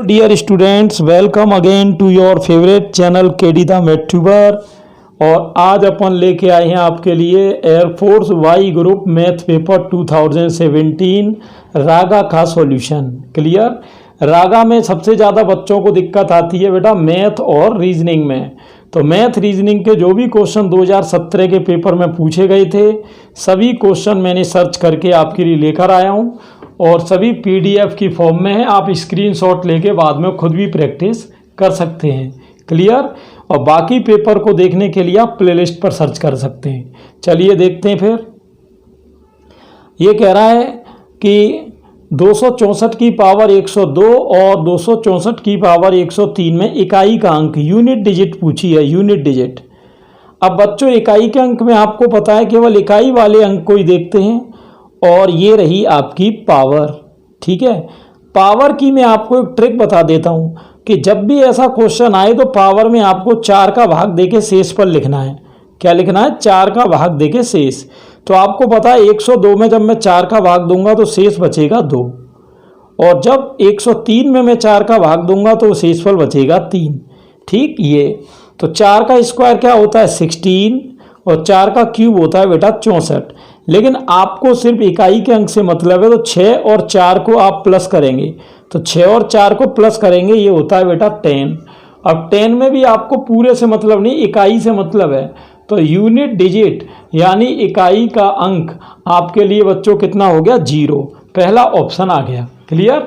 Dear students, welcome again to your favourite channel KD the math tuber. और आज अपन लेके आए हैं आपके लिए air force Y group math paper 2017 रागा का सॉल्यूशन। क्लियर। रागा में सबसे ज़्यादा बच्चों को दिक्कत आती है बेटा मैथ और रीजनिंग में। तो मैथ रीजनिंग के जो भी क्वेश्चन 2017 के पेपर में पूछे गए थे सभी क्वेश्चन मैंने सर्च करके आपके लिए लेकर आया हूँ और सभी पीडीएफ की फॉर्म में है। आप स्क्रीनशॉट लेके बाद में खुद भी प्रैक्टिस कर सकते हैं। क्लियर। और बाकी पेपर को देखने के लिए आप प्लेलिस्ट पर सर्च कर सकते हैं। चलिए देखते हैं। फिर ये कह रहा है कि 264 की पावर 102 और 264 की पावर 103 में इकाई का अंक यूनिट डिजिट पूछी है। Unit digit. अब बच्चों इकाई के अंक में आपको पता है केवल इकाई वाले अंक को ही देखते हैं और ये रही आपकी पावर। ठीक है। पावर की मैं आपको एक ट्रिक बता देता हूँ कि जब भी ऐसा क्वेश्चन आए तो पावर में आपको 4 का भाग देके शेष पर लिखना है। क्या लिखना है? 4 का भाग देके शेष। तो आपको पता है 102 में जब मैं 4 का भाग दूंगा तो शेष बचेगा 2 और जब 103 में मैं 4 का भाग दूंगा तो शेषफल बचेगा 3। ठीक। ये तो 4 का स्क्वायर क्या होता है? 16 और 4 का क्यूब होता है बेटा 64। लेकिन आपको सिर्फ इकाई के अंक से मतलब है तो 6 और 4 को आप प्लस करेंगे तो 6 और 4 को प्लस करेंगे ये होता है बेटा 10। अब 10 में भी आपको पूरे से मतलब नहीं इकाई से मतलब है। तो यूनिट डिजिट यानी इकाई का अंक आपके लिए बच्चों कितना हो गया? 0। पहला ऑप्शन आ गया। क्लियर।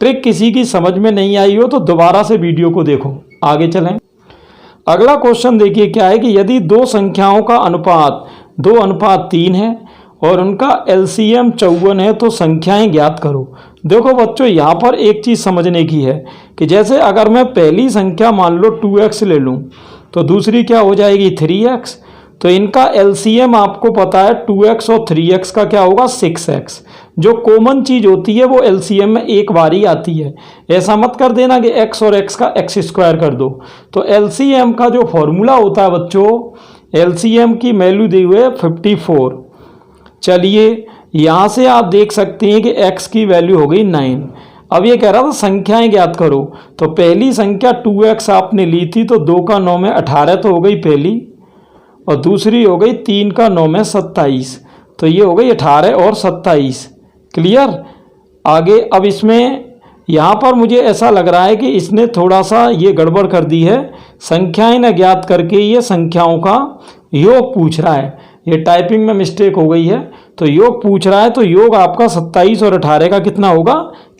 ट्रिक किसी की समझ में नहीं आई हो तो दोबारा से वीडियो को देखो। आगे चलें। अगला क्वेश्चन देखिए क्या है कि यदि दो संख्याओं का अनुपात 2:3 है और उनका एलसीएम 54 है तो संख्याएं ज्ञात करो। देखो बच्चों यहाँ पर एक चीज़ समझने की है कि जैसे अगर मैं पहली संख्या मान लो 2x ले लूँ तो दूसरी क्या हो जाएगी? 3x। तो इनका एलसीएम आपको पता है 2x और 3x का क्या होगा? 6x। जो कॉमन चीज़ होती है वो एलसीएम में एक बार ही आती है। ऐसा मत कर देना कि x और x का x स्क्वायर कर दो। तो एलसीएम का जो फॉर्मूला होता है बच्चों, एलसीएम की वैल्यू दी हुई है 54। चलिए यहाँ से आप देख सकते हैं कि x की वैल्यू हो गई 9। अब ये कह रहा था संख्याएं ज्ञात करो। तो पहली संख्या 2x आपने ली थी तो 2 का 9 में 18 तो हो गई पहली और दूसरी हो गई 3 का 9 में 27। तो ये हो गई 18 और 27। क्लियर। आगे अब इसमें यहाँ पर मुझे ऐसा लग रहा है कि इसने थोड़ा सा ये गड़बड़ कर दी है। संख्याएं न ज्ञात करके ये संख्याओं का योग पूछ रहा है। ये टाइपिंग में मिस्टेक हो गई है। तो योग पूछ रहा है तो योग आपका 27 और 18 का कितना होगा?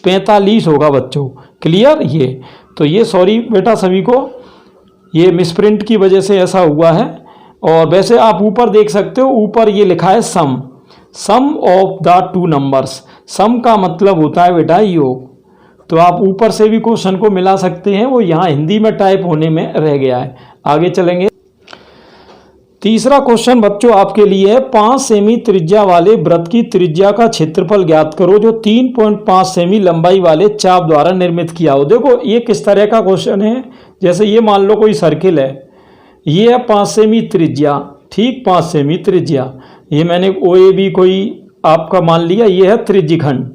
45 होगा बच्चों। क्लियर। ये तो ये सॉरी बेटा सभी को, ये मिसप्रिंट की वजह से ऐसा हुआ है। और वैसे आप ऊपर देख सकते हो, ऊपर ये लिखा है सम ऑफ द टू नंबर्स। सम का मतलब होता है बेटा योग। तो आप ऊपर से भी क्वेश्चन को मिला सकते हैं, वो यहाँ हिंदी में टाइप होने में रह गया है। आगे चलेंगे। तीसरा क्वेश्चन बच्चों आपके लिए है 5 सेमी त्रिज्या वाले वृत्त की त्रिज्या का क्षेत्रफल ज्ञात करो जो 3.5 सेमी लंबाई वाले चाप द्वारा निर्मित किया हो। देखो ये किस तरह का क्वेश्चन है। जैसे ये मान लो कोई सर्किल है, ये है 5 सेमी त्रिज्या। ठीक। 5 सेमी त्रिज्या, ये मैंने OAB कोई आपका मान लिया, ये है त्रिज्यखंड।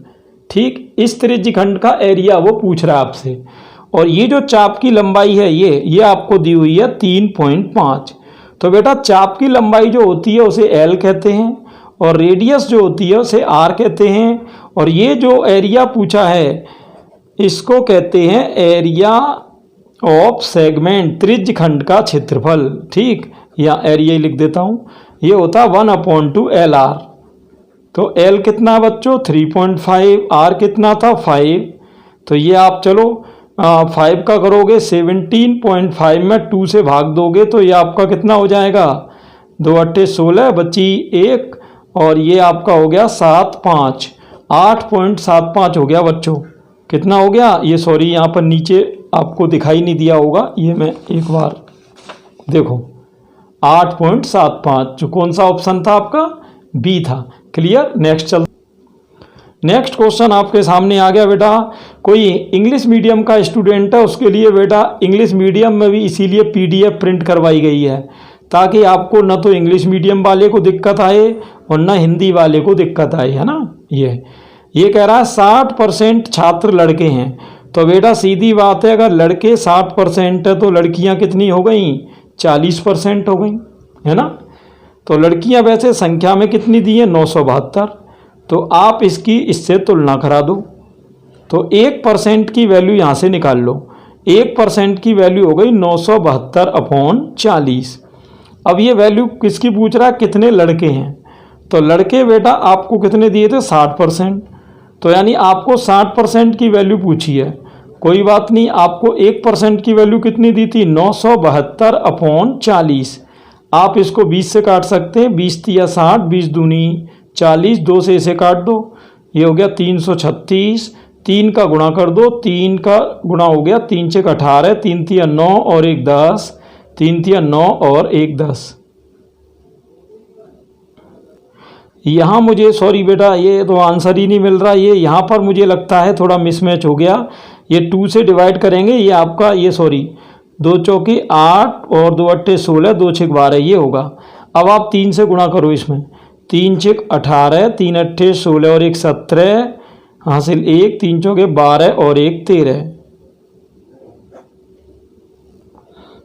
ठीक। इस त्रिज्यखंड का एरिया वो पूछ रहा है आपसे और ये जो चाप की लंबाई है ये आपको दी हुई है 3.5। तो बेटा चाप की लंबाई जो होती है उसे L कहते हैं और रेडियस जो होती है उसे R कहते हैं। और ये जो एरिया पूछा है इसको कहते हैं एरिया ऑफ सेगमेंट, त्रिज्यखंड का क्षेत्रफल। ठीक। या एरिया लिख देता हूँ, ये होता है 1/2 LR। तो L कितना बच्चों? 3.5। R कितना था? 5। तो ये आप चलो 5 का करोगे 17.5 में 2 से भाग दोगे तो ये आपका कितना हो जाएगा? 2 8 16 बची 1 और ये आपका हो गया 7.5 8.75 हो गया बच्चों। कितना हो गया? ये सॉरी यहाँ पर नीचे आपको दिखाई नहीं दिया होगा, ये मैं एक बार देखो 8.75। जो कौन सा ऑप्शन था आपका? बी था। क्लियर। नेक्स्ट चल। नेक्स्ट क्वेश्चन आपके सामने आ गया बेटा। कोई इंग्लिश मीडियम का स्टूडेंट है उसके लिए बेटा इंग्लिश मीडियम में भी इसीलिए पीडीएफ प्रिंट करवाई गई है ताकि आपको न तो इंग्लिश मीडियम वाले को दिक्कत आए और न हिंदी वाले को दिक्कत आए, है ना। ये कह रहा है 60% छात्र लड़के हैं तो बेटा सीधी बात है, अगर लड़के 60% है तो लड़कियां कितनी हो गई? 40% हो गई, है ना। तो लड़कियां वैसे संख्या में कितनी दी है? 972। तो आप इसकी इससे तुलना करा दो। तो 1% की वैल्यू यहाँ से निकाल लो। 1% की वैल्यू हो गई 972/40। अब ये वैल्यू किसकी पूछ रहा है? कितने लड़के हैं। तो लड़के बेटा आपको कितने दिए थे? 60%। तो यानी आपको 60% की वैल्यू पूछी है। कोई बात नहीं, आपको 1% की वैल्यू कितनी दी थी? 972/40। आप इसको 20 से काट सकते हैं। 20 तिया 60, 20 दूनी 40, 2 से इसे काट दो, ये हो गया 336। 3 का गुणा कर दो, 3 का गुणा हो गया 3 से 18, 3 तिया 9 और 1 10, 3 तिया 9 और 1 10। यहाँ मुझे सॉरी बेटा, ये तो आंसर ही नहीं मिल रहा। ये यहाँ पर मुझे लगता है थोड़ा मिसमैच हो गया। ये 2 से डिवाइड करेंगे, ये आपका ये सॉरी 2 चौके 8 और 2 अट्ठे 16, 2 छक 12 ये होगा। अब आप 3 से गुणा करो इसमें, 3 छक 18, 3 अट्ठे 16 और 1 17, हासिल 1, 3 चौके 12 और 1 13।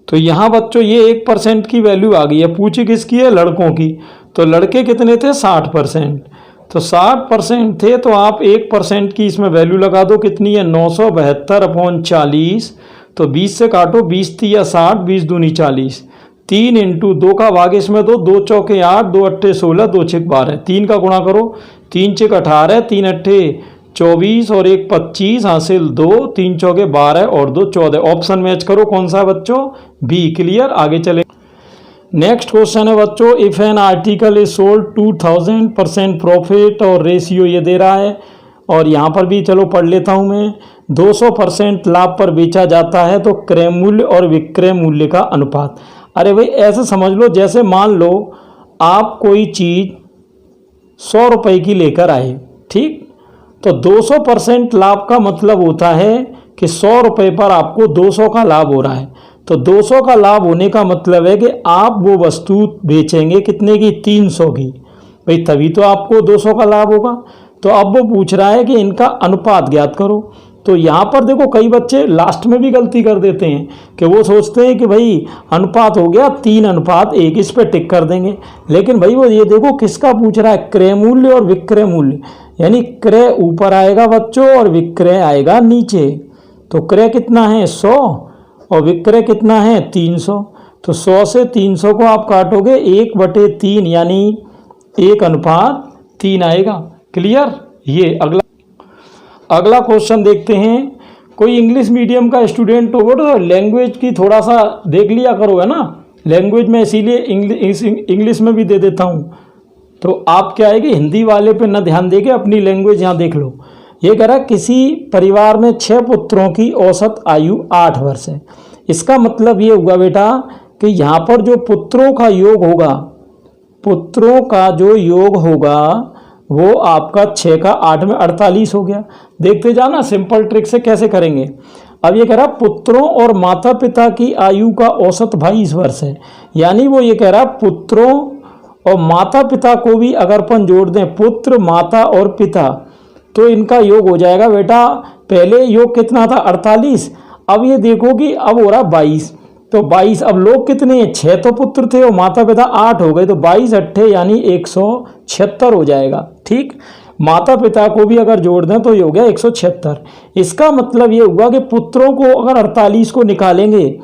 तो यहाँ बच्चों ये 1% की वैल्यू आ गई है। पूछी किसकी है? लड़कों की। तो लड़के कितने थे? 60%। तो 60% थे, तो आप 1% की इसमें वैल्यू लगा दो। कितनी है? 972/40। तो 20 से काटो, 20 तिया 60, 20 दूनी 40, 3 इंटू 2 का भाग इसमें दो, 2 चौके 8, 2 अट्ठे 16, 2 छक 12, 3 का गुणा करो, 3 छक 18, 3 अट्ठे 24 और 1 25, हासिल 2, 3 चौके 12 और 2 14। ऑप्शन मैच करो, कौन सा बच्चों? बी। क्लियर। आगे चले। नेक्स्ट क्वेश्चन है बच्चों, if an article is sold 2000% profit और रेशियो ये दे रहा है। और यहाँ पर भी चलो पढ़ लेता हूँ मैं। 200% लाभ पर बेचा जाता है तो क्रय मूल्य और विक्रय मूल्य का अनुपात। अरे भाई ऐसे समझ लो, जैसे मान लो आप कोई चीज़ 100 रुपये की लेकर आए, ठीक। तो 200% लाभ का मतलब होता है कि 100 रुपये पर आपको 200 का लाभ हो रहा है। तो 200 का लाभ होने का मतलब है कि आप वो वस्तु बेचेंगे कितने की? 300 की। भाई तभी तो आपको 200 का लाभ होगा। तो अब वो पूछ रहा है कि इनका अनुपात ज्ञात करो। तो यहाँ पर देखो कई बच्चे लास्ट में भी गलती कर देते हैं कि वो सोचते हैं कि भाई अनुपात हो गया 3:1, इस पे टिक कर देंगे। लेकिन भाई वो ये देखो किसका पूछ रहा है? क्रय मूल्य और विक्रय मूल्य। यानी क्रय ऊपर आएगा बच्चों और विक्रय आएगा नीचे। तो क्रय कितना है? 100 और विक्रय कितना है? 300। तो 100 से 300 को आप काटोगे 1/3, यानी 1:3 आएगा। क्लियर। ये अगला क्वेश्चन देखते हैं। कोई इंग्लिश मीडियम का स्टूडेंट हो तो लैंग्वेज की थोड़ा सा देख लिया करो, है ना। लैंग्वेज में इसीलिए इंग्लिश में भी दे देता हूँ। तो आप क्या है कि हिंदी वाले पे ना ध्यान देके अपनी लैंग्वेज यहाँ देख लो। ये कह रहा है किसी परिवार में 6 पुत्रों की औसत आयु 8 वर्ष है। इसका मतलब ये हुआ बेटा कि यहाँ पर जो पुत्रों का योग होगा, पुत्रों का जो योग होगा वो आपका 6 का 8 में 48 हो गया। देखते जाना सिंपल ट्रिक से कैसे करेंगे। अब ये कह रहा पुत्रों और माता पिता की आयु का औसत 22 वर्ष है। यानी वो ये कह रहा पुत्रों और माता पिता को भी अगर अपन जोड़ दें, पुत्र माता और पिता, तो इनका योग हो जाएगा बेटा। पहले योग कितना था? 48। अब ये देखो कि अब हो रहा 22। तो 22, अब लोग कितने हैं? 6 तो पुत्र थे और माता पिता 8 हो गए। तो 22 अट्ठे यानी 176 हो जाएगा। ठीक। माता पिता को भी अगर जोड़ दें तो ये हो गया 176। इसका मतलब ये हुआ कि पुत्रों को अगर 48 को निकालेंगे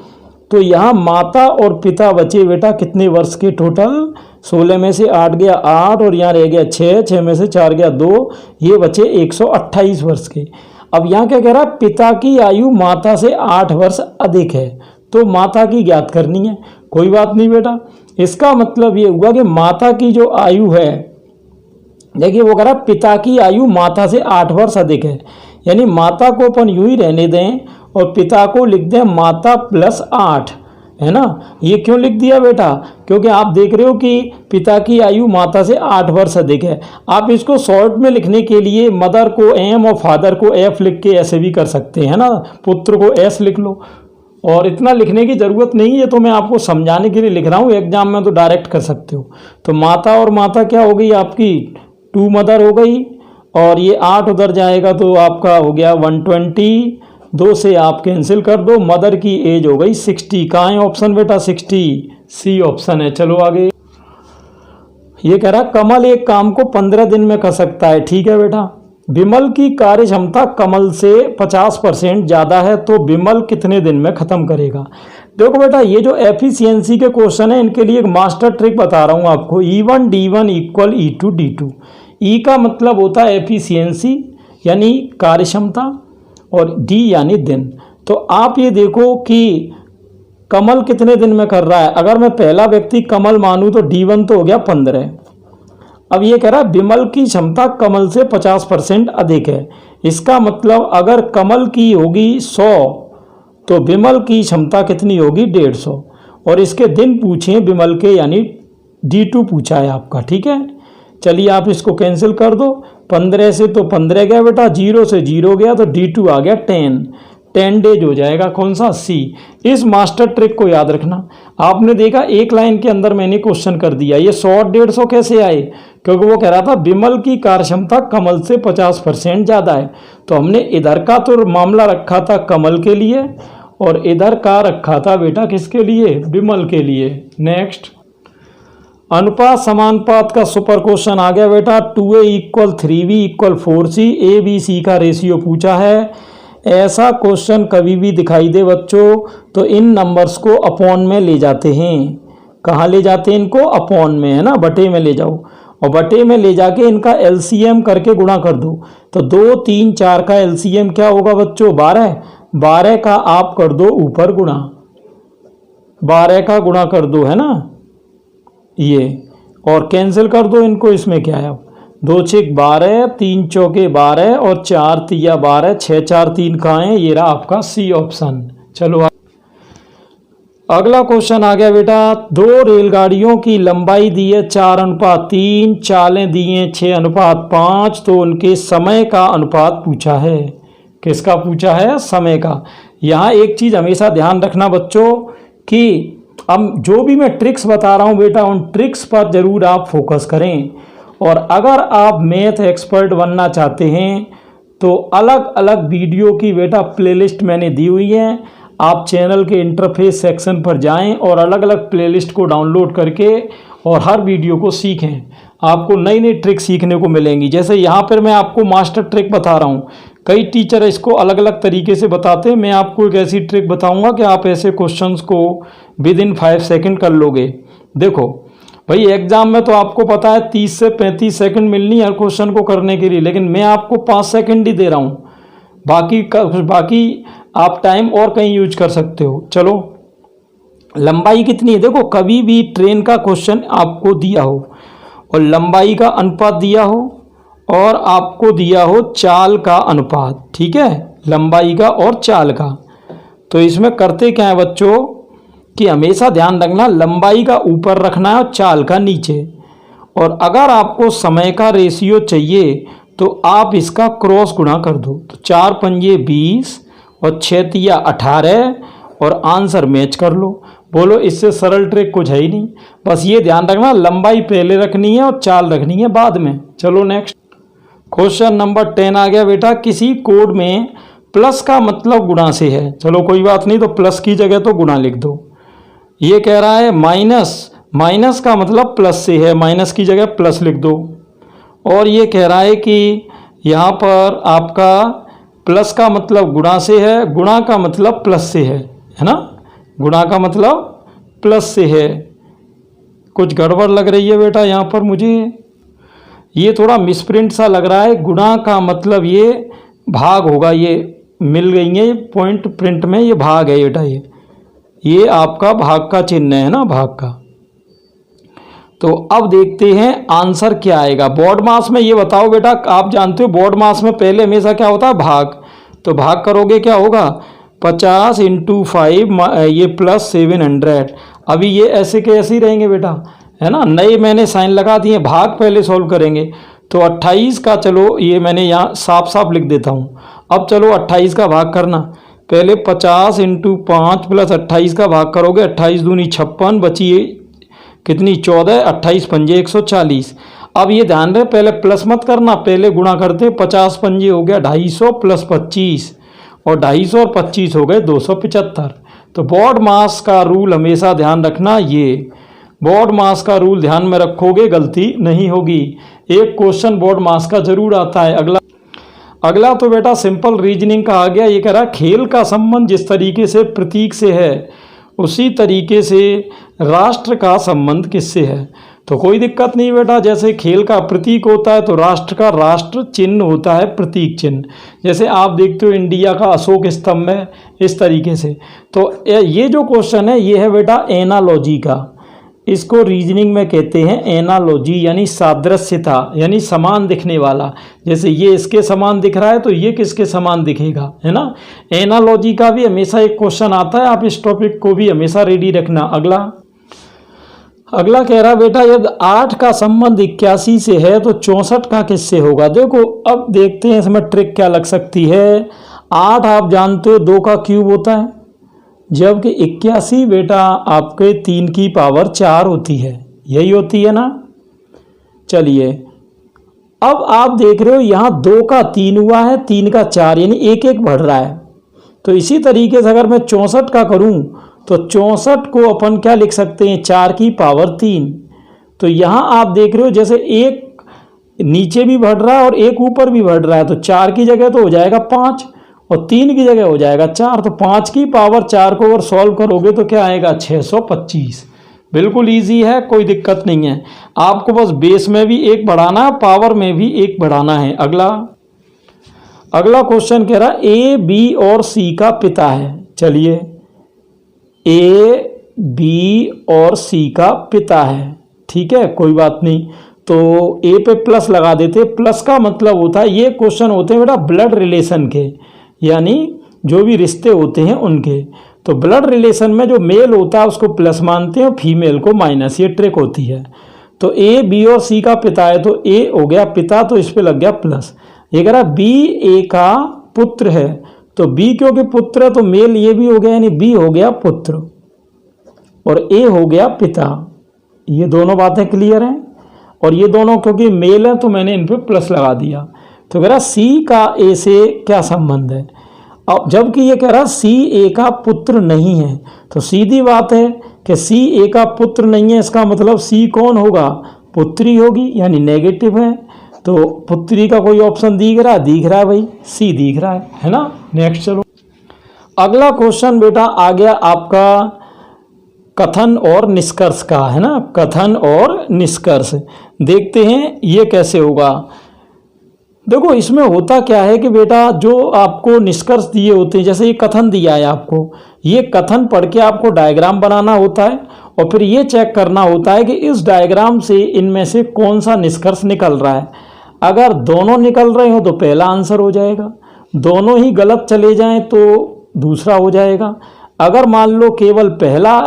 तो यहाँ माता और पिता बचे बेटा कितने वर्ष के टोटल? 16 में से 8 गया 8 और यहाँ रह गया 6, 6 में से 4 गया 2, ये बचे 128 वर्ष के। अब यहाँ क्या कह रहा है? पिता की आयु माता से 8 वर्ष अधिक है, तो माता की ज्ञात करनी है। कोई बात नहीं बेटा। इसका मतलब ये हुआ कि माता की जो आयु है, देखिए वो कह रहा पिता की आयु माता से 8 वर्ष अधिक है। यानी माता को अपन यूं ही रहने दें और पिता को लिख दें माता प्लस 8, है ना। ये क्यों लिख दिया बेटा? क्योंकि आप देख रहे हो कि पिता की आयु माता से 8 वर्ष अधिक है। आप इसको शॉर्ट में लिखने के लिए मदर को एम और फादर को एफ लिख के ऐसे भी कर सकते हैं ना। पुत्र को एस लिख लो, और इतना लिखने की ज़रूरत नहीं है, तो मैं आपको समझाने के लिए लिख रहा हूँ। एग्जाम में तो डायरेक्ट कर सकते हो। तो माता और माता क्या हो गई आपकी? 2 मदर हो गई, और ये 8 उधर जाएगा तो आपका हो गया 120, 2 से आप कैंसिल कर दो। मदर की एज हो गई 60। कहाँ है ऑप्शन बेटा 60? सी ऑप्शन है। चलो आगे। ये कह रहा कमल एक काम को 15 दिन में कर सकता है। ठीक है बेटा। विमल की कार्य क्षमता कमल से 50% ज़्यादा है, तो विमल कितने दिन में ख़त्म करेगा? देखो बेटा, ये जो एफिशिएंसी के क्वेश्चन है इनके लिए एक मास्टर ट्रिक बता रहा हूँ आपको। E1 D1 equal E2 D2। ई का मतलब होता है एफिशिएंसी यानी कार्य क्षमता, और डी यानी दिन। तो आप ये देखो कि कमल कितने दिन में कर रहा है। अगर मैं पहला व्यक्ति कमल मानूं तो D1 तो हो गया 15। अब ये कह रहा है विमल की क्षमता कमल से 50% अधिक है। इसका मतलब अगर कमल की होगी 100 तो विमल की क्षमता कितनी होगी? 150। और इसके दिन पूछे विमल के, यानी D2 पूछा है आपका। ठीक है, चलिए आप इसको कैंसिल कर दो। 15 से तो 15 गया बेटा, 0 से 0 गया, तो D2 आ गया 10 डेज हो जाएगा। कौन सा? सी। इस मास्टर ट्रिक को याद रखना। आपने देखा एक लाइन के अंदर मैंने क्वेश्चन कर दिया। ये 100 150 कैसे आए? क्योंकि वो कह रहा था विमल की कार्यक्षमता कमल से 50% ज़्यादा है। तो हमने इधर का तो मामला रखा था कमल के लिए, और इधर का रखा था बेटा किसके लिए? विमल के लिए। नेक्स्ट, अनुपात समानुपात का सुपर क्वेश्चन आ गया बेटा। 2a equal 3b equal 4c, A B C का रेशियो पूछा है। ऐसा क्वेश्चन कभी भी दिखाई दे बच्चों तो इन नंबर्स को अपॉन में ले जाते हैं। कहाँ ले जाते हैं इनको? अपॉन में, है ना, बटे में ले जाओ, और बटे में ले जाके इनका एलसीएम करके गुणा कर दो। तो 2 3 4 का एलसीएम क्या होगा बच्चों? 12। 12 का आप कर दो ऊपर गुणा, 12 का गुणा कर दो, है ना ये, और कैंसिल कर दो इनको। इसमें क्या है? अब 2 6 12, 3 चौके 12 और 4 तिया 12, 6 4 3 कहाँ है? ये रहा आपका सी ऑप्शन। चलो अगला क्वेश्चन आ गया बेटा। 2 रेलगाड़ियों की लंबाई दी है 4:3, चालें दी हैं 6:5, तो उनके समय का अनुपात पूछा है। किसका पूछा है? समय का। यहाँ एक चीज़ हमेशा ध्यान रखना बच्चों कि अब जो भी मैं ट्रिक्स बता रहा हूँ बेटा, उन ट्रिक्स पर ज़रूर आप फोकस करें। और अगर आप मैथ एक्सपर्ट बनना चाहते हैं तो अलग अलग वीडियो की बेटा प्लेलिस्ट मैंने दी हुई है। आप चैनल के इंटरफेस सेक्शन पर जाएं और अलग अलग प्लेलिस्ट को डाउनलोड करके और हर वीडियो को सीखें। आपको नई नई ट्रिक सीखने को मिलेंगी। जैसे यहाँ पर मैं आपको मास्टर ट्रिक बता रहा हूँ, कई टीचर इसको अलग अलग तरीके से बताते हैं। मैं आपको एक ऐसी ट्रिक बताऊंगा कि आप ऐसे क्वेश्चंस को विद इन 5 सेकंड कर लोगे। देखो भाई, एग्जाम में तो आपको पता है 30 से 35 सेकंड मिलनी है हर क्वेश्चन को करने के लिए, लेकिन मैं आपको 5 सेकंड ही दे रहा हूँ। बाकी आप टाइम और कहीं यूज कर सकते हो। चलो, लंबाई कितनी है? देखो, कभी भी ट्रेन का क्वेश्चन आपको दिया हो और लंबाई का अनुपात दिया हो और आपको दिया हो चाल का अनुपात, ठीक है, लंबाई का और चाल का, तो इसमें करते क्या है बच्चों कि हमेशा ध्यान रखना लंबाई का ऊपर रखना है और चाल का नीचे। और अगर आपको समय का रेशियो चाहिए तो आप इसका क्रॉस गुणा कर दो। तो 4 पंजे 20 और 6 तिया 18 और आंसर मैच कर लो। बोलो, इससे सरल ट्रिक कुछ है ही नहीं। बस ये ध्यान रखना लंबाई पहले रखनी है और चाल रखनी है बाद में। चलो नेक्स्ट, क्वेश्चन नंबर 10 आ गया बेटा। किसी कोड में प्लस का मतलब गुणा से है। चलो कोई बात नहीं, तो प्लस की जगह तो गुणा लिख दो। ये कह रहा है माइनस का मतलब प्लस से है, माइनस की जगह प्लस लिख दो। और ये कह रहा है कि यहाँ पर आपका प्लस का मतलब गुणा से है, गुणा का मतलब प्लस से है ना, गुणा का मतलब प्लस से है। कुछ गड़बड़ लग रही है बेटा यहाँ पर मुझे, ये थोड़ा मिसप्रिंट सा लग रहा है। गुणा का मतलब ये भाग होगा, ये मिल गई है पॉइंट प्रिंट में, ये भाग है बेटा, ये आपका भाग का चिन्ह है ना, भाग का। तो अब देखते हैं आंसर क्या आएगा। बोर्ड मास में ये बताओ बेटा, आप जानते हो बोर्ड मास में पहले हमेशा क्या होता है? भाग। तो भाग करोगे क्या होगा? 50 × 5 ये प्लस 700। अभी ये ऐसे के ऐसे ही रहेंगे बेटा, है ना। नए मैंने साइन लगा दिए, भाग पहले सॉल्व करेंगे। तो 28 का, चलो ये मैंने यहाँ साफ साफ लिख देता हूँ। अब चलो 28 का भाग करना। पहले 50 × 5 प्लस 28 का भाग करोगे। 28 दूनी 56, बची कितनी? 14। 28 पंजे 140। अब ये ध्यान रहे पहले प्लस मत करना, पहले गुणा करते। 50 पंजे हो गया 250 प्लस 25 और 250 और 25 हो गए 275। तो बॉड मास का रूल हमेशा ध्यान रखना, ये बॉड मास का रूल ध्यान में रखोगे गलती नहीं होगी। एक क्वेश्चन बॉड मास का जरूर आता है। अगला तो बेटा सिंपल रीजनिंग का आ गया। ये कह रहा है खेल का संबंध जिस तरीके से प्रतीक से है उसी तरीके से राष्ट्र का संबंध किससे है। तो कोई दिक्कत नहीं बेटा, जैसे खेल का प्रतीक होता है तो राष्ट्र का राष्ट्र चिन्ह होता है प्रतीक चिन्ह। जैसे आप देखते हो इंडिया का अशोक स्तंभ है, इस तरीके से। तो ये जो क्वेश्चन है ये है बेटा एनालॉजी का। इसको रीजनिंग में कहते हैं एनालॉजी, यानी सादृश्यता, यानी समान दिखने वाला। जैसे ये इसके समान दिख रहा है तो ये किसके समान दिखेगा, है ना। एनालॉजी का भी हमेशा एक क्वेश्चन आता है, आप इस टॉपिक को भी हमेशा रेडी रखना। अगला कह रहा बेटा यदि 8 का संबंध 81 से है तो 64 का किससे होगा। देखो अब देखते हैं इसमें ट्रिक क्या लग सकती है। 8 आप जानते हो 2 का क्यूब होता है, जबकि 81 बेटा आपके 3 की पावर 4 होती है, यही होती है ना। चलिए अब आप देख रहे हो यहाँ 2 का 3 हुआ है, 3 का 4, यानी एक एक बढ़ रहा है। तो इसी तरीके से अगर मैं 64 का करूँ तो 64 को अपन क्या लिख सकते हैं, 4 की पावर 3। तो यहाँ आप देख रहे हो जैसे एक नीचे भी बढ़ रहा है और एक ऊपर भी बढ़ रहा है। तो 4 की जगह तो हो जाएगा 5 और 3 की जगह हो जाएगा 4। तो 5 की पावर 4 को अगर सॉल्व करोगे तो क्या आएगा, 625। बिल्कुल इजी है, कोई दिक्कत नहीं है। आपको बस बेस में भी एक बढ़ाना है, पावर में भी एक बढ़ाना है। अगला क्वेश्चन कह रहा है ए बी और सी का पिता है। चलिए ए बी और सी का पिता है, ठीक है, कोई बात नहीं। तो ए पे प्लस लगा देते। प्लस का मतलब होता है, ये क्वेश्चन होते हैं बेटा ब्लड रिलेशन के, यानी जो भी रिश्ते होते हैं उनके। तो ब्लड रिलेशन में जो मेल होता है उसको प्लस मानते हैं, फीमेल को माइनस, ये ट्रिक होती है। तो ए बी और सी का पिता है, तो ए हो गया पिता, तो इस पे लग गया प्लस। ये कह रहा बी ए का पुत्र है, तो बी क्योंकि पुत्र है तो मेल ये भी हो गया, यानी बी हो गया पुत्र और ए हो गया पिता। ये दोनों बातें क्लियर हैं। और ये दोनों क्योंकि मेल है तो मैंने इन पे प्लस लगा दिया। तो कह रहा सी का ए से क्या संबंध है। अब जबकि ये कह रहा सी ए का पुत्र नहीं है, तो सीधी बात है कि सी ए का पुत्र नहीं है, इसका मतलब सी कौन होगा, पुत्री होगी, यानी नेगेटिव है। तो पुत्री का कोई ऑप्शन दिख रहा है भाई, सी दिख रहा है ना। नेक्स्ट चलो, अगला क्वेश्चन बेटा आ गया आपका कथन और निष्कर्ष का, है ना। कथन और निष्कर्ष देखते हैं ये कैसे होगा। देखो इसमें होता क्या है कि बेटा जो आपको निष्कर्ष दिए होते हैं, जैसे ये कथन दिया है आपको, ये कथन पढ़ के आपको डायग्राम बनाना होता है और फिर ये चेक करना होता है कि इस डायग्राम से इनमें से कौन सा निष्कर्ष निकल रहा है। अगर दोनों निकल रहे हो तो पहला आंसर हो जाएगा, दोनों ही गलत चले जाएं तो दूसरा हो जाएगा। अगर मान लो केवल पहला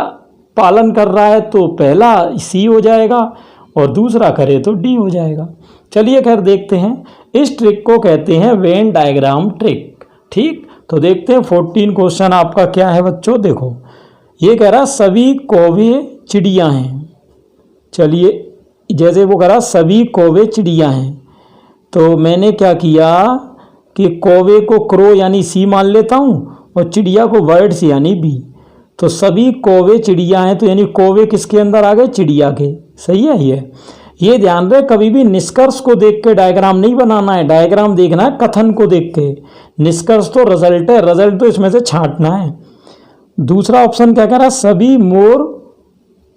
पालन कर रहा है तो पहला सी हो जाएगा और दूसरा करे तो डी हो जाएगा। चलिए खैर देखते हैं, इस ट्रिक को कहते हैं वेन डायग्राम ट्रिक। ठीक, तो देखते हैं 14 क्वेश्चन आपका क्या है बच्चों। देखो ये कह रहा सभी कौवे चिड़िया हैं। चलिए जैसे वो कह रहा सभी कौवे चिड़िया हैं, तो मैंने क्या किया कि कौवे को क्रो यानी सी मान लेता हूँ और चिड़िया को बर्ड्स यानी बी। तो सभी कौवे चिड़िया हैं, तो यानी कौवे किसके अंदर आ गए, चिड़िया के। सही है ये ध्यान रहे, कभी भी निष्कर्ष को देख के डायग्राम नहीं बनाना है, डायग्राम देखना है कथन को देख के। निष्कर्ष तो रिजल्ट है, रिजल्ट तो इसमें से छांटना है। दूसरा ऑप्शन क्या कह रहा है, सभी मोर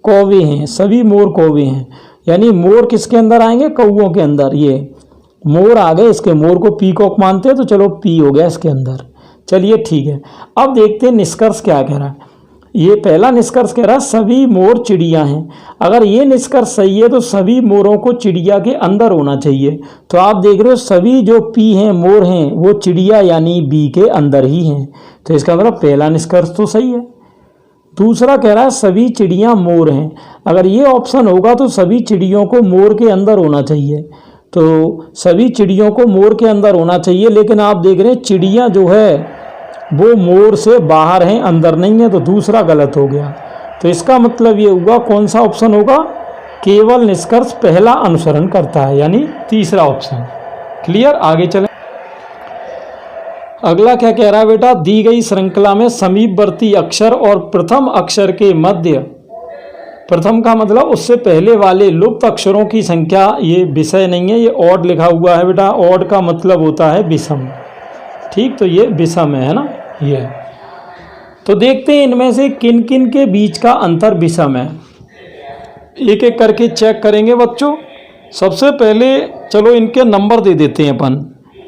कौवे हैं, सभी मोर कौवे हैं, यानी मोर किसके अंदर आएंगे, कौवों के अंदर। ये मोर आ गए, इसके मोर को पीकॉक मानते हैं तो चलो पी हो गया इसके अंदर। चलिए ठीक है, अब देखते हैं निष्कर्ष क्या कह रहा है। ये पहला निष्कर्ष कह रहा है सभी मोर चिड़िया हैं। अगर ये निष्कर्ष सही है तो सभी मोरों को चिड़िया के अंदर होना चाहिए। तो आप देख रहे हो सभी जो पी हैं मोर हैं वो चिड़िया यानी बी के अंदर ही हैं, तो इसका मतलब पहला निष्कर्ष तो सही है। दूसरा कह रहा है सभी चिड़िया मोर हैं। अगर ये ऑप्शन होगा तो सभी चिड़ियों को मोर के अंदर होना चाहिए, तो सभी चिड़ियों को मोर के अंदर होना चाहिए। लेकिन आप देख रहे हैं चिड़िया जो है वो मोर से बाहर हैं, अंदर नहीं है, तो दूसरा गलत हो गया। तो इसका मतलब ये हुआ कौन सा ऑप्शन होगा, केवल निष्कर्ष पहला अनुसरण करता है, यानी तीसरा ऑप्शन। क्लियर, आगे चलें। अगला क्या कह रहा है बेटा, दी गई श्रृंखला में समीपवर्ती अक्षर और प्रथम अक्षर के मध्य, प्रथम का मतलब उससे पहले वाले लुप्त अक्षरों की संख्या, ये विषय नहीं है, ये ऑड लिखा हुआ है बेटा, ऑड का मतलब होता है विषम, ठीक, तो ये विषम है ना ये। तो देखते हैं इनमें से किन किन के बीच का अंतर विषम है, एक एक करके चेक करेंगे बच्चों। सबसे पहले चलो इनके नंबर दे देते हैं अपन।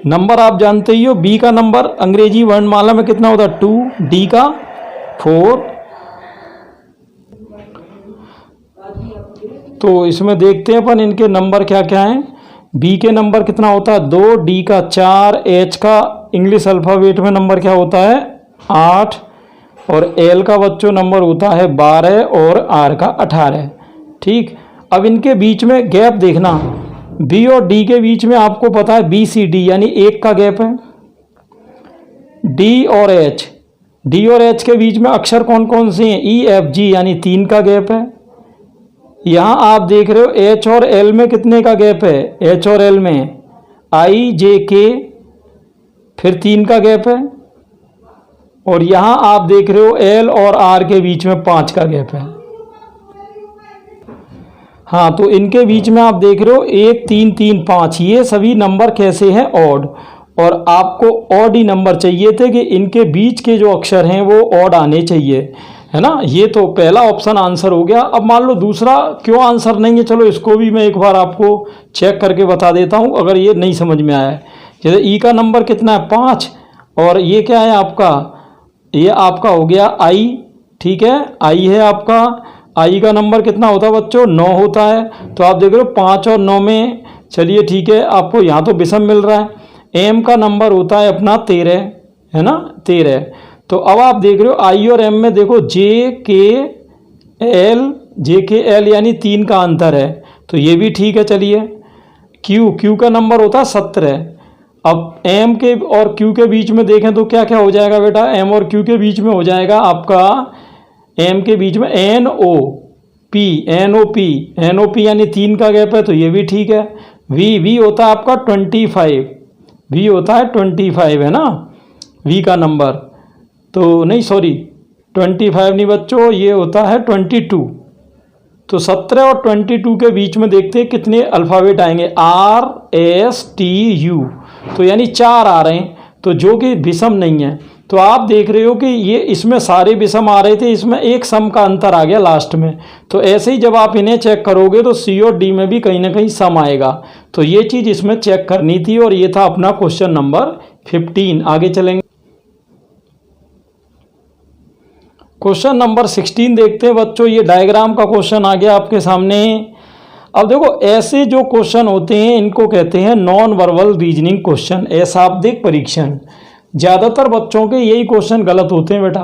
नंबर आप जानते ही हो, बी का नंबर अंग्रेजी वर्णमाला में कितना होता है 2, डी का 4। तो इसमें देखते हैं अपन इनके नंबर क्या क्या हैं। बी के नंबर कितना होता है 2, डी का 4, एच का इंग्लिश अल्फ़ाबेट में नंबर क्या होता है 8, और एल का बच्चों नंबर होता है 12 और आर का 18, ठीक। अब इनके बीच में गैप देखना, बी और डी के बीच में आपको पता है बी सी डी यानी 1 का गैप है। डी और एच के बीच में अक्षर कौन कौन से हैं, ई एफ जी यानी 3 का गैप है। यहाँ आप देख रहे हो एच और एल में कितने का गैप है, एच और एल में आई जे के फिर 3 का गैप है, और यहाँ आप देख रहे हो एल और आर के बीच में 5 का गैप है। हाँ, तो इनके बीच में आप देख रहे हो 1 3 3 5, ये सभी नंबर कैसे हैं ऑड, और आपको ऑड ही नंबर चाहिए थे कि इनके बीच के जो अक्षर हैं वो ऑड आने चाहिए, है ना। ये तो पहला ऑप्शन आंसर हो गया। अब मान लो दूसरा क्यों आंसर नहीं है, चलो इसको भी मैं एक बार आपको चेक करके बता देता हूँ अगर ये नहीं समझ में आया है। जैसे ई का नंबर कितना है 5, और ये क्या है आपका, ये आपका हो गया आई, ठीक है, आई है आपका, आई का नंबर कितना होता है बच्चों 9 होता है। तो आप देख रहे हो 5 और 9 में, चलिए ठीक है, आपको यहाँ तो विषम मिल रहा है। एम का नंबर होता है अपना 13, है ना 13। तो अब आप देख रहे हो आई और एम में देखो जे के एल यानी 3 का अंतर है, तो ये भी ठीक है। चलिए क्यू का नंबर होता है 17। अब एम के और क्यू के बीच में देखें तो क्या क्या हो जाएगा बेटा, एम और क्यू के बीच में हो जाएगा आपका, एम के बीच में एन ओ पी यानी 3 का गैप है, तो ये भी ठीक है। वी होता है आपका 25, वी होता है 25 है ना वी का नंबर, तो नहीं सॉरी 25 नहीं बच्चों, ये होता है 22। तो 17 और 22 के बीच में देखते हैं कितने अल्फ़ाबेट आएंगे, आर एस टी यू, तो यानी 4 आ रहे हैं, तो जो कि विषम नहीं है। तो आप देख रहे हो कि ये इसमें सारे विषम आ रहे थे, इसमें एक सम का अंतर आ गया लास्ट में। तो ऐसे ही जब आप इन्हें चेक करोगे तो सी और डी में भी कहीं ना कहीं सम आएगा, तो ये चीज़ इसमें चेक करनी थी, और ये था अपना क्वेश्चन नंबर 15। आगे चलेंगे, क्वेश्चन नंबर 16 देखते हैं बच्चों। ये डायग्राम का क्वेश्चन आ गया आपके सामने। अब देखो ऐसे जो क्वेश्चन होते हैं इनको कहते हैं नॉन वर्बल रीजनिंग क्वेश्चन, अशाब्दिक परीक्षण। ज़्यादातर बच्चों के यही क्वेश्चन गलत होते हैं बेटा।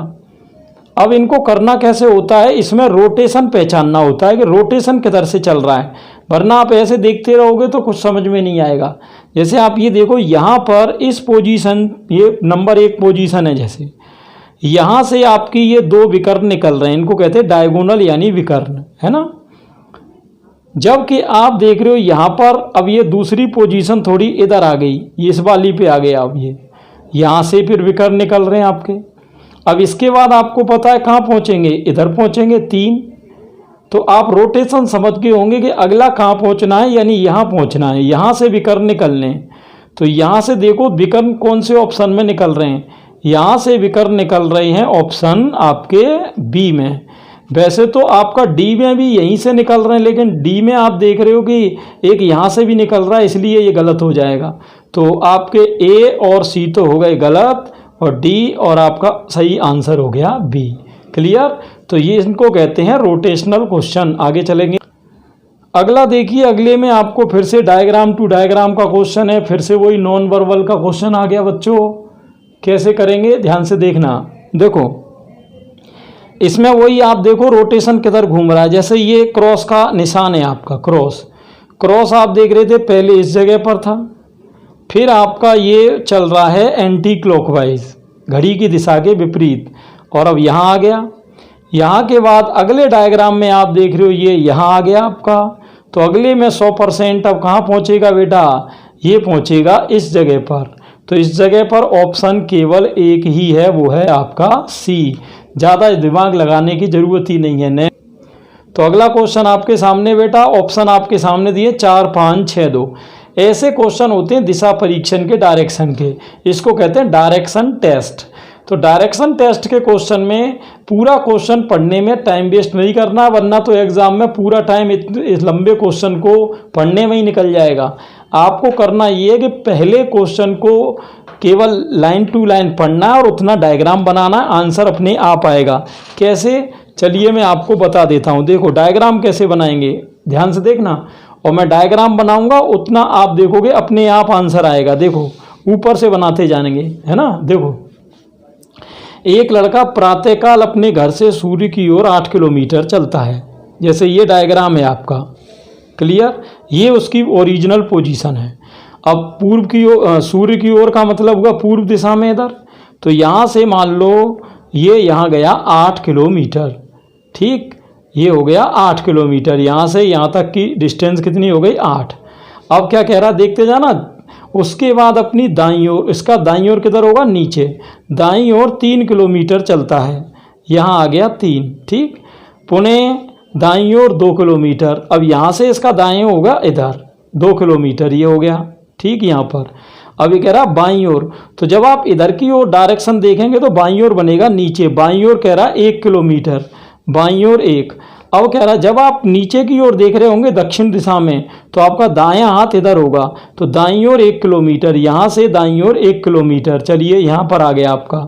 अब इनको करना कैसे होता है, इसमें रोटेशन पहचानना होता है कि रोटेशन किधर से चल रहा है, वरना आप ऐसे देखते रहोगे तो कुछ समझ में नहीं आएगा। जैसे आप ये देखो यहाँ पर इस पोजीशन, ये नंबर 1 पोजीशन है, जैसे यहाँ से आपकी ये 2 विकर्ण निकल रहे हैं, इनको कहते हैं डायगोनल यानी विकर्ण, है ना। जबकि आप देख रहे हो यहाँ पर अब ये दूसरी पोजीशन थोड़ी इधर आ गई, ये इस वाली पे आ गए, अब ये यहाँ से फिर विकर्ण निकल रहे हैं आपके। अब इसके बाद आपको पता है कहाँ पहुँचेंगे, इधर पहुँचेंगे 3। तो आप रोटेशन समझ के होंगे कि अगला कहाँ पहुँचना है, यानी यहाँ पहुँचना है, यहाँ से विकर्ण निकलने हैं। तो यहाँ से देखो विकर्ण कौन से ऑप्शन में निकल रहे हैं, यहाँ से विकर्ण निकल रहे हैं ऑप्शन आपके बी में। वैसे तो आपका डी में भी यहीं से निकल रहे हैं, लेकिन डी में आप देख रहे हो कि एक यहाँ से भी निकल रहा है, इसलिए ये गलत हो जाएगा। तो आपके ए और सी तो हो गए गलत, और डी और आपका सही आंसर हो गया बी। क्लियर। तो ये इनको कहते हैं रोटेशनल क्वेश्चन। आगे चलेंगे, अगला देखिए, अगले में आपको फिर से डायग्राम टू डायग्राम का क्वेश्चन है, फिर से वही नॉन वर्बल का क्वेश्चन आ गया बच्चों। कैसे करेंगे ध्यान से देखना। देखो इसमें वही आप देखो रोटेशन किधर घूम रहा है, जैसे ये क्रॉस का निशान है आपका, क्रॉस आप देख रहे थे पहले इस जगह पर था, फिर आपका ये चल रहा है एंटी क्लॉकवाइज, घड़ी की दिशा के विपरीत, और अब यहाँ आ गया। यहाँ के बाद अगले डायग्राम में आप देख रहे हो ये यहाँ आ गया आपका। तो अगले में 100% अब कहाँ पहुँचेगा बेटा, ये पहुँचेगा इस जगह पर। तो तो इस जगह पर ऑप्शन केवल एक ही है, वो है आपका सी। ज़्यादा दिमाग लगाने की ज़रूरत ही नहीं है। तो अगला क्वेश्चन आपके सामने बेटा, ऑप्शन आपके सामने दिए 4, 5, 6, 2। ऐसे क्वेश्चन होते हैं दिशा परीक्षण के, डायरेक्शन के, इसको कहते हैं डायरेक्शन टेस्ट। तो डायरेक्शन टेस्ट के क्वेश्चन में पूरा क्वेश्चन पढ़ने में टाइम वेस्ट नहीं करना, वरना तो एग्जाम में पूरा टाइम इस लंबे क्वेश्चन को पढ़ने में ही निकल जाएगा। आपको करना ये है कि पहले क्वेश्चन को केवल लाइन टू लाइन पढ़ना है और उतना डायग्राम बनाना, आंसर अपने आप आएगा। कैसे, चलिए मैं आपको बता देता हूँ। देखो डायग्राम कैसे बनाएंगे, ध्यान से देखना, और मैं डायग्राम बनाऊंगा उतना आप देखोगे अपने आप आंसर आएगा। देखो ऊपर से बनाते जाएंगे, है ना। देखो, एक लड़का प्रातःकाल अपने घर से सूर्य की ओर 8 किलोमीटर चलता है। जैसे ये डायग्राम है आपका, क्लियर, ये उसकी ओरिजिनल पोजीशन है। अब पूर्व की ओर, सूर्य की ओर का मतलब हुआ पूर्व दिशा में इधर। तो यहाँ से मान लो ये यहाँ गया 8 किलोमीटर, ठीक, ये हो गया 8 किलोमीटर। यहाँ से यहाँ तक की डिस्टेंस कितनी हो गई, 8। अब क्या कह रहा, देखते जाना। उसके बाद अपनी दाईं ओर, इसका दाईं ओर किधर होगा, नीचे, दाईं ओर 3 किलोमीटर चलता है, यहाँ आ गया 3, ठीक। पुणे दाईं ओर 2 किलोमीटर, अब यहाँ से इसका दाएं होगा इधर 2 किलोमीटर, ये हो गया, ठीक। यहाँ पर अब ये कह रहा बाईं ओर, तो जब आप इधर की ओर डायरेक्शन देखेंगे तो बाईं ओर बनेगा नीचे, बाईं ओर कह रहा 1 किलोमीटर, बाईं ओर 1। अब कह रहा जब आप नीचे की ओर देख रहे होंगे दक्षिण दिशा में, तो आपका दायां हाथ इधर होगा, तो दाईं ओर 1 किलोमीटर, यहाँ से दाईं ओर 1 किलोमीटर। चलिए यहाँ पर आ गया आपका।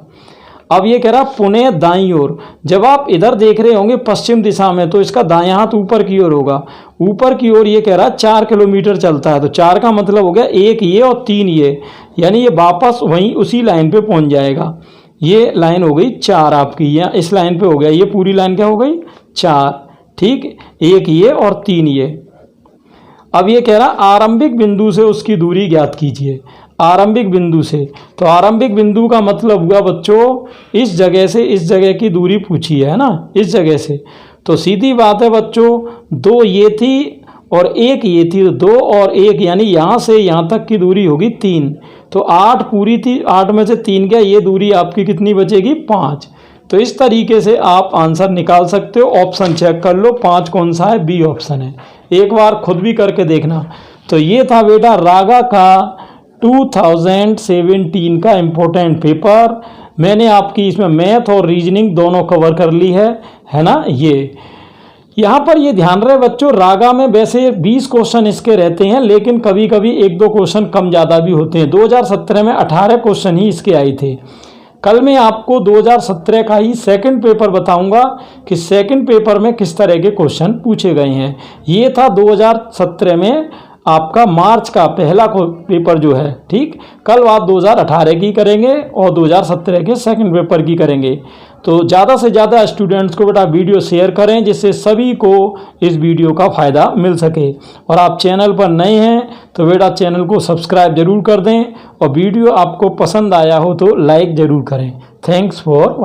अब ये कह रहा पुणे दाईं ओर, जब आप इधर देख रहे होंगे पश्चिम दिशा में, तो इसका दायां हाथ ऊपर की ओर होगा, ऊपर की ओर ये कह रहा 4 किलोमीटर चलता है। तो 4 का मतलब हो गया 1 ये और 3 ये, यानी ये वापस वहीं उसी लाइन पे पहुंच जाएगा। ये लाइन हो गई 4 आपकी, या इस लाइन पे हो गया, ये पूरी लाइन क्या हो गई 4, ठीक, 1 ये और 3 ये। अब ये कह रहा आरंभिक बिंदु से उसकी दूरी ज्ञात कीजिए, आरंभिक बिंदु से। तो आरंभिक बिंदु का मतलब हुआ बच्चों इस जगह से इस जगह की दूरी पूछी है ना, इस जगह से। तो सीधी बात है बच्चों, 2 ये थी और 1 ये थी, तो 2 और 1 यानी यहाँ से यहाँ तक की दूरी होगी 3। तो 8 पूरी थी, 8 में से 3 गया, ये दूरी आपकी कितनी बचेगी 5। तो इस तरीके से आप आंसर निकाल सकते हो। ऑप्शन चेक कर लो, 5 कौन सा है, बी ऑप्शन है। एक बार खुद भी करके देखना। तो ये था बेटा रागा का 2017 का इम्पोर्टेंट पेपर। मैंने आपकी इसमें मैथ और रीजनिंग दोनों कवर कर ली है ना। ये यहाँ पर ये ध्यान रहे बच्चों, रागा में वैसे 20 क्वेश्चन इसके रहते हैं, लेकिन कभी कभी 1-2 क्वेश्चन कम ज़्यादा भी होते हैं। 2017 में 18 क्वेश्चन ही इसके आए थे। कल मैं आपको 2017 का ही सेकंड पेपर बताऊंगा कि सेकंड पेपर में किस तरह के क्वेश्चन पूछे गए हैं। ये था 2017 में आपका मार्च का पहला पेपर जो है, ठीक। कल आप 2018 की करेंगे और 2017 के सेकंड पेपर की करेंगे। तो ज़्यादा से ज़्यादा स्टूडेंट्स को बेटा वीडियो शेयर करें, जिससे सभी को इस वीडियो का फ़ायदा मिल सके। और आप चैनल पर नए हैं तो बेटा चैनल को सब्सक्राइब जरूर कर दें, और वीडियो आपको पसंद आया हो तो लाइक ज़रूर करें। Thanks for